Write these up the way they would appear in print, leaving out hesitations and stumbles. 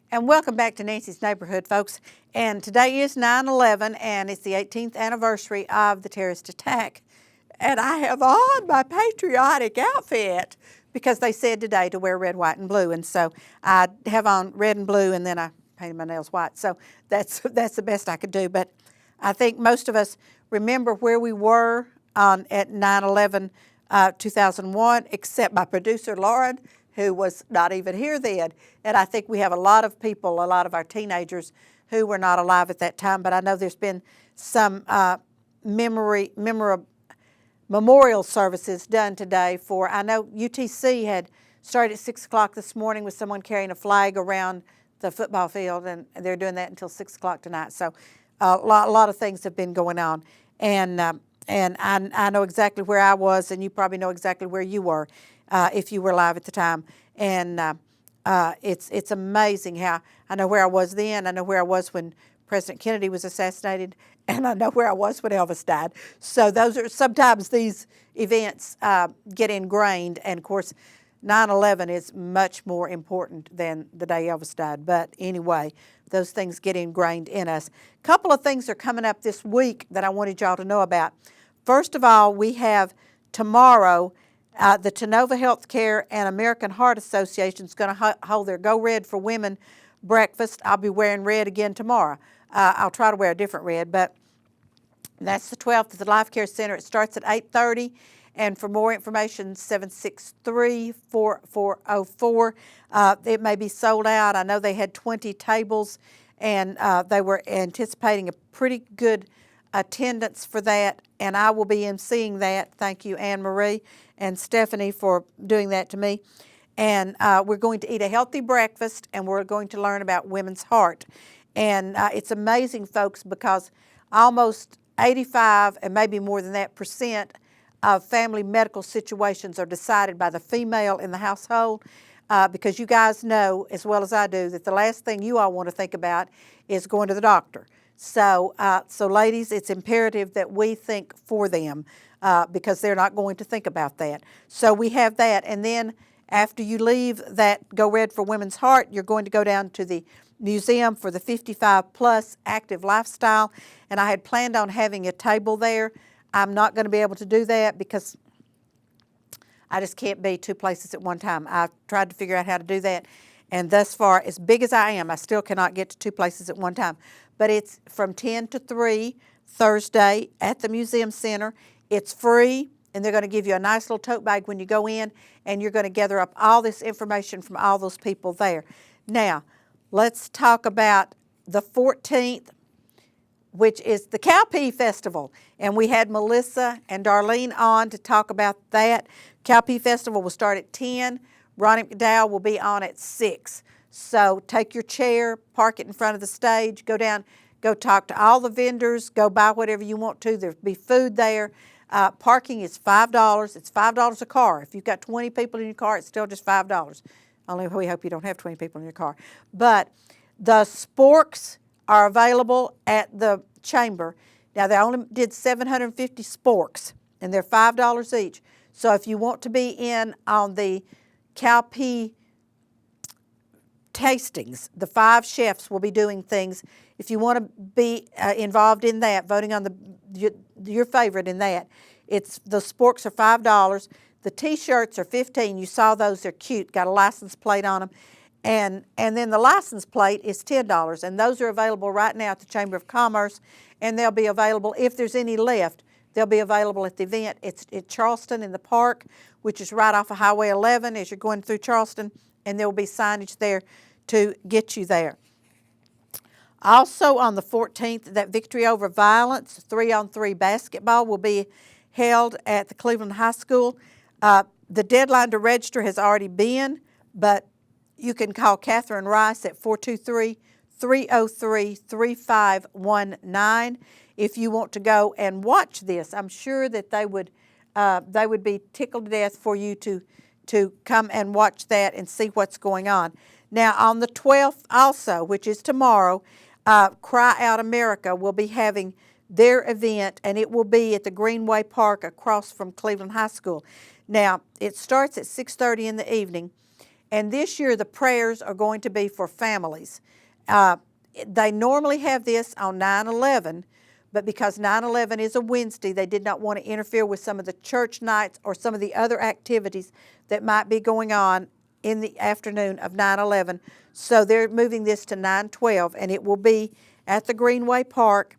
And welcome back to Nancy's Neighborhood, folks. And today is 9/11, and it's the 18th anniversary of the terrorist attack. And I have on my patriotic outfit because they said today to wear red, white, and blue. And so I have on red and blue, and then I painted my nails white. So that's the best I could do. But I think most of us remember where we were at 9/11, 2001, except my producer, Lauren, who was not even here then. And I think we have a lot of people, a lot of our teenagers who were not alive at that time. But I know there's been some memorial services done today for, I know UTC had started at 6 o'clock this morning with someone carrying a flag around the football field, and they're doing that until 6 o'clock tonight. So a lot of things have been going on. And I know exactly where I was, and you probably know exactly where you were if you were alive at the time. And it's amazing how I know where I was then. I know where I was when President Kennedy was assassinated, and I know where I was when Elvis died. So sometimes these events get ingrained, and of course 9/11 is much more important than the day Elvis died. But anyway, those things get ingrained in us. A couple of things are coming up this week that I wanted y'all to know about. First of all, we have tomorrow, the Tenova Healthcare and American Heart Association is going to hold their Go Red for Women breakfast. I'll be wearing red again tomorrow. I'll try to wear a different red, but that's the 12th at the Life Care Center. It starts at 8:30. And for more information, 763-4404. It may be sold out. I know they had 20 tables, and they were anticipating a pretty good attendance for that, and I will be emceeing that. Thank you, Anne Marie and Stephanie, for doing that to me. And we're going to eat a healthy breakfast, and we're going to learn about women's heart. And it's amazing, folks, because almost 85 and maybe more than that % of family medical situations are decided by the female in the household, because you guys know as well as I do that the last thing you all want to think about is going to the doctor. So ladies, it's imperative that we think for them because they're not going to think about that. So we have that, and then after you leave that Go Red for Women's Heart, you're going to go down to the museum for the 55-plus active lifestyle, and I had planned on having a table there. I'm not going to be able to do that because I just can't be two places at one time. I've tried to figure out how to do that, and thus far, as big as I am, I still cannot get to two places at one time. But it's from 10 to 3 Thursday at the Museum Center. It's free, and they're going to give you a nice little tote bag when you go in, and you're going to gather up all this information from all those people there. Now, let's talk about the 14th, which is the Cowpea Festival. And we had Melissa and Darlene on to talk about that. Cowpea Festival will start at 10. Ronnie McDowell will be on at 6. So take your chair, park it in front of the stage, go down, go talk to all the vendors, go buy whatever you want to. There'll be food there. Parking is $5. It's $5 a car. If you've got 20 people in your car, it's still just $5. Only we hope you don't have 20 people in your car. But the sporks are available at the chamber. Now, they only did 750 sporks, and they're $5 each. So if you want to be in on the Cowpea tastings, the 5 chefs will be doing things. If you want to be involved in that, voting on your favorite in that, the sporks are $5. The T-shirts are $15. You saw those; they're cute. Got a license plate on them, and then the license plate is $10. And those are available right now at the Chamber of Commerce, and they'll be available if there's any left. They'll be available at the event. It's at Charleston in the park, which is right off of Highway 11 as you're going through Charleston, and there will be signage there to get you there. Also on the 14th, that Victory Over Violence 3-on-3 basketball will be held at the Cleveland High School. The deadline to register has already been, but you can call Catherine Rice at 423-303-3519 if you want to go and watch this. I'm sure that they would be tickled to death for you to come and watch that and see what's going on. Now, on the 12th also, which is tomorrow, Cry Out America will be having their event, and it will be at the Greenway Park across from Cleveland High School. Now, it starts at 6:30 in the evening, And this year the prayers are going to be for families. They normally have this on 9/11, but because 9/11 is a Wednesday, they did not want to interfere with some of the church nights or some of the other activities that might be going on in the afternoon of 9/11. So they're moving this to 9/12, and it will be at the Greenway Park,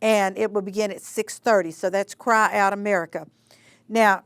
and it will begin at 6:30. So that's Cry Out America. Now,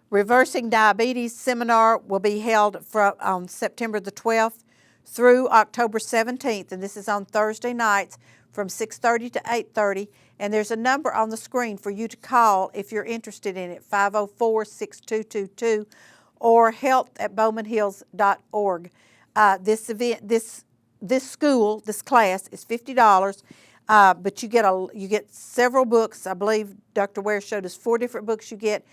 Reversing Diabetes Seminar will be held on September the 12th through October 17th, and this is on Thursday nights from 6:30 to 8:30, and there's a number on the screen for you to call if you're interested in it, 504-6222 or health@bowmanhills.org. This class is $50, but you get several books. I believe Dr. Ware showed us 4 different books you get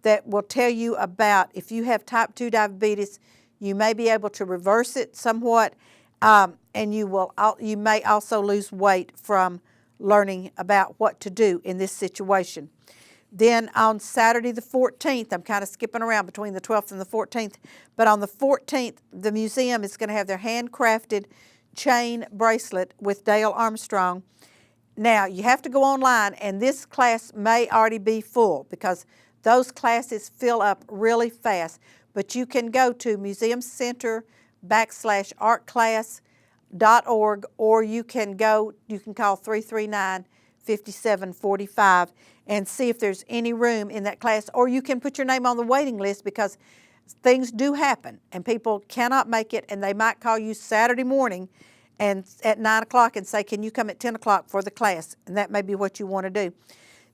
that will tell you about if you have type 2 diabetes, you may be able to reverse it somewhat, and you may also lose weight from learning about what to do in this situation. Then on Saturday the 14th, I'm kind of skipping around between the 12th and the 14th, but on the 14th, the museum is going to have their handcrafted chain bracelet with Dale Armstrong. Now, you have to go online, and this class may already be full because those classes fill up really fast. But you can go to museumcenter/artclass.org, or you can call 339-5745 and see if there's any room in that class, or you can put your name on the waiting list because things do happen and people cannot make it, and they might call you Saturday morning and at 9 o'clock and say, can you come at 10 o'clock for the class? And that may be what you want to do.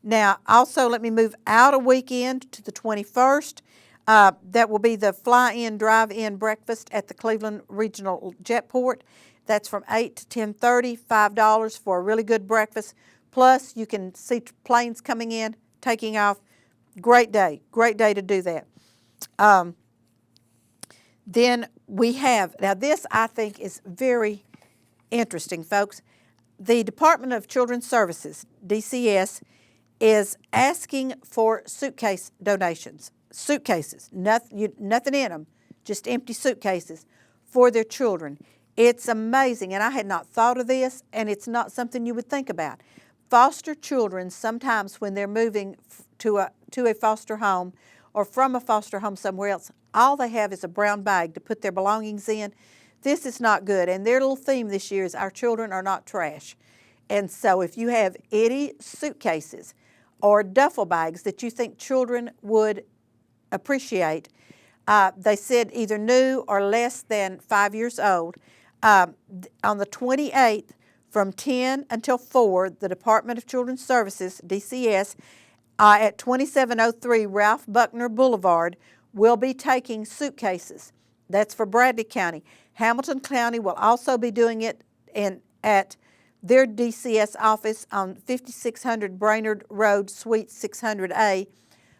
Now, also, let me move out a weekend to the 21st. That will be the fly-in, drive-in breakfast at the Cleveland Regional Jetport. That's from 8 to 10:30, $5 for a really good breakfast. Plus, you can see planes coming in, taking off. Great day to do that. Then we have, now this I think is very interesting, folks. The Department of Children's Services, DCS, is asking for suitcase donations. Suitcases, nothing in them, just empty suitcases for their children. It's amazing, and I had not thought of this, and it's not something you would think about. Foster children, sometimes when they're moving to a foster home or from a foster home somewhere else, all they have is a brown bag to put their belongings in. This is not good, and their little theme this year is our children are not trash. And so if you have any suitcases or duffel bags that you think children would appreciate, they said either new or less than 5 years old. On the 28th, from 10 until 4, the Department of Children's Services, DCS, at 2703 Ralph Buckner Boulevard, will be taking suitcases. That's for Bradley County. Hamilton County will also be doing it at their DCS office on 5600 Brainerd Road, Suite 600A,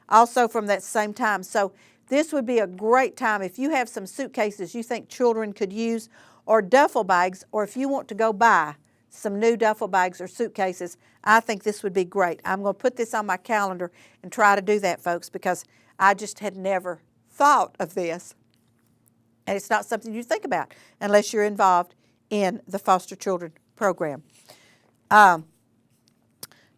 also from that same time. So this would be a great time if you have some suitcases you think children could use, or duffel bags, or if you want to go buy some new duffel bags or suitcases. I think this would be great. I'm going to put this on my calendar and try to do that, folks, because I just had never thought of this. And it's not something you think about unless you're involved in the foster children program.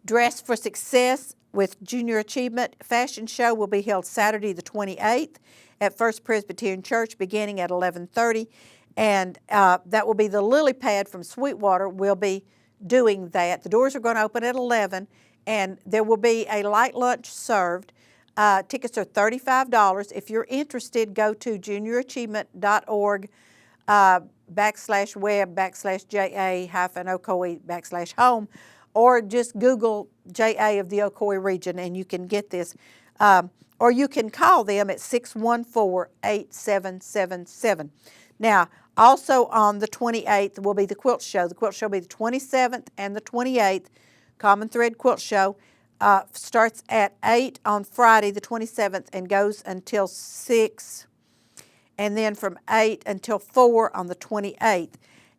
Dress for Success with Junior Achievement Fashion Show will be held Saturday the 28th at First Presbyterian Church beginning at 11:30. And that will be the Lily Pad from Sweetwater will be doing that. The doors are going to open at 11, and there will be a light lunch served. Tickets are $35. If you're interested, go to juniораchievement.org /web/ja-ocoee/home, or just Google JA of the Ocoee region and you can get this. Or you can call them at 614-8777. Now, also on the 28th will be the Quilt Show. The Quilt Show will be the 27th and the 28th. Common Thread Quilt Show starts at 8 on Friday the 27th and goes until 6, and then from 8 until 4 on the 28th.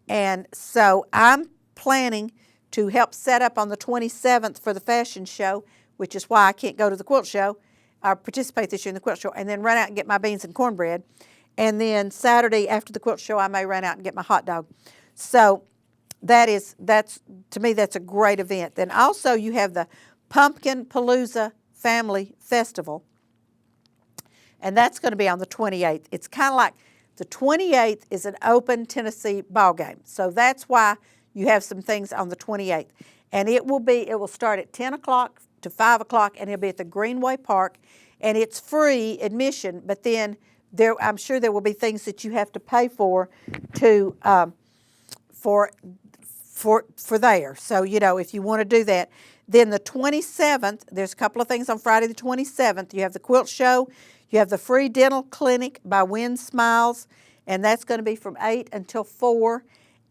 And so I'm planning to help set up on the 27th for the fashion show, which is why I can't go to the Quilt Show, or participate this year in the Quilt Show, and then run out and get my beans and cornbread. And then Saturday after the quilt show, I may run out and get my hot dog. So that's to me, that's a great event. Then also you have the Pumpkin Palooza Family Festival, and that's going to be on the 28th. It's kind of like the 28th is an open Tennessee ball game, so that's why you have some things on the 28th. And it will start at 10 o'clock to 5 o'clock, and it'll be at the Greenway Park, and it's free admission. But then I'm sure there will be things that you have to pay for to for there. So if you want to do that. Then the 27th, there's a couple of things on Friday the 27th. You have the Quilt Show. You have the free dental clinic by Win Smiles, and that's going to be from 8 until 4.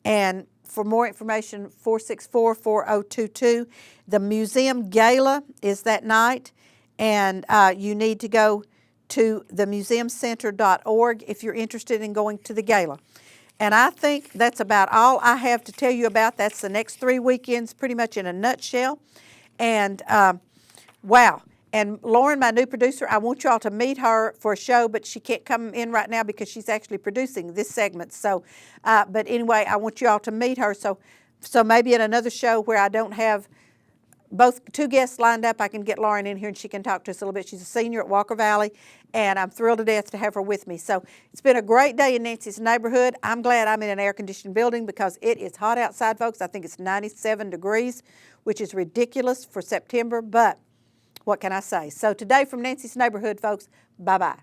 And for more information, 464-4022. The museum gala is that night, and you need to go to themuseumcenter.org if you're interested in going to the gala. And I think that's about all I have to tell you about. That's the next 3 weekends pretty much in a nutshell. And wow. And Lauren, my new producer, I want you all to meet her for a show, but she can't come in right now because she's actually producing this segment. So, but anyway, I want you all to meet her. So maybe in another show where I don't have both 2 guests lined up, I can get Lauren in here and she can talk to us a little bit. She's a senior at Walker Valley, and I'm thrilled to death to have her with me. So it's been a great day in Nancy's neighborhood. I'm glad I'm in an air-conditioned building because it is hot outside, folks. I think it's 97 degrees, which is ridiculous for September, but what can I say? So today from Nancy's neighborhood, folks, bye-bye.